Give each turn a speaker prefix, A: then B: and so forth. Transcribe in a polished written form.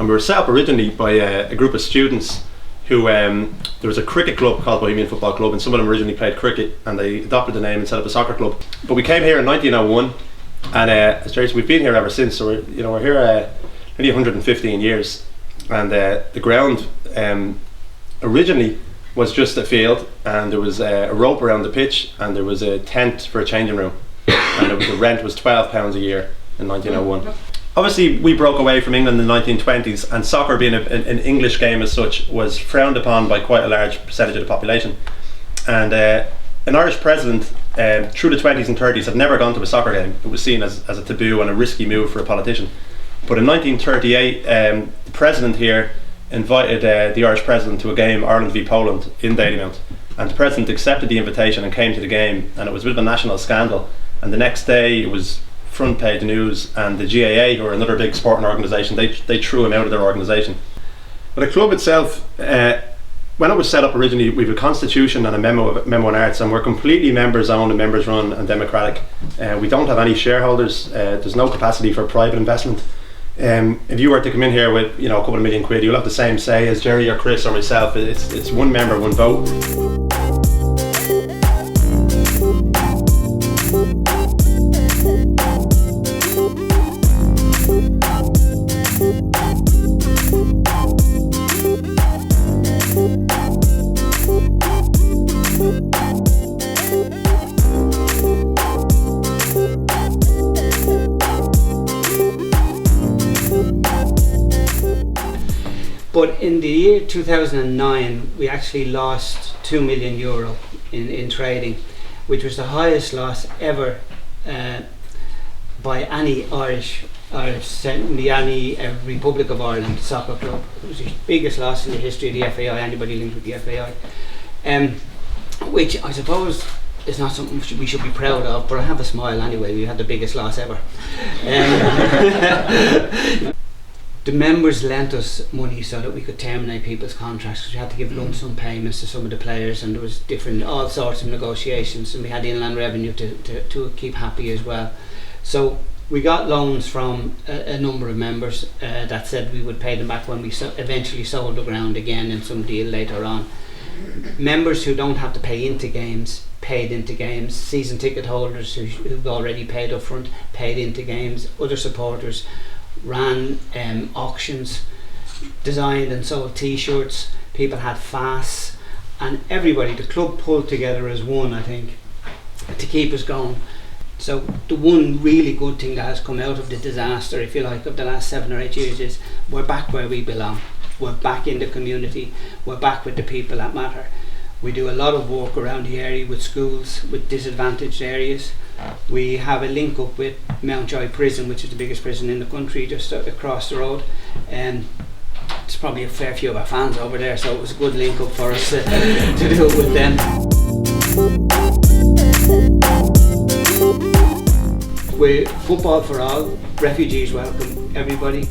A: And we were set up originally by a group of students who, there was a cricket club called Bohemian Football Club, and some of them originally played cricket, and they adopted the name and set up a soccer club. But we came here in 1901, and as Jerry said, we've been here ever since. So we're here nearly 115 years, and the ground originally was just a field, and there was a rope around the pitch, and there was a tent for a changing room, and the rent was £12 a year in 1901. Obviously, we broke away from England in the 1920s, and soccer, being an English game as such, was frowned upon by quite a large percentage of the population. And an Irish president through the 20s and 30s had never gone to a soccer game. It was seen as a taboo and a risky move for a politician. But in 1938, the president here invited the Irish president to a game, Ireland v Poland, in Dalymount. And the president accepted the invitation and came to the game, and it was a bit of a national scandal. And the next day it was front page news, and the GAA, who are another big sporting organisation, they threw him out of their organisation. But the club itself, when it was set up originally, we have a constitution and a memo and arts, and we're completely members owned and members run and democratic. We don't have any shareholders. There's no capacity for private investment. If you were to come in here with a couple of million quid, you'll have the same say as Jerry or Chris or myself. It's one member, one vote.
B: But in the year 2009, we actually lost €2 million in trading, which was the highest loss ever by any Irish, certainly any Republic of Ireland soccer club. It was the biggest loss in the history of the FAI, anybody linked with the FAI. Which I suppose is not something we should be proud of, but I have a smile anyway. We had the biggest loss ever. The members lent us money so that we could terminate people's contracts, because we had to give lump sum payments to some of the players, and there was all sorts of negotiations, and we had inland revenue to keep happy as well. So we got loans from a number of members that said we would pay them back when we eventually sold the ground again in some deal later on. Members who don't have to pay into games paid into games. Season ticket holders who've already paid up front paid into games. Other supporters ran auctions, designed and sold t-shirts. People had fasts, and everybody, the club pulled together as one, I think, to keep us going. So the one really good thing that has come out of the disaster, if you like, of the last 7 or 8 years is we're back where we belong. We're back in the community. We're back with the people that matter. We do a lot of work around the area with schools, with disadvantaged areas. We have a link up with Mountjoy Prison, which is the biggest prison in the country, just across the road. There's probably a fair few of our fans over there, so it was a good link up for us to do it with them. We're football for all, refugees welcome, everybody.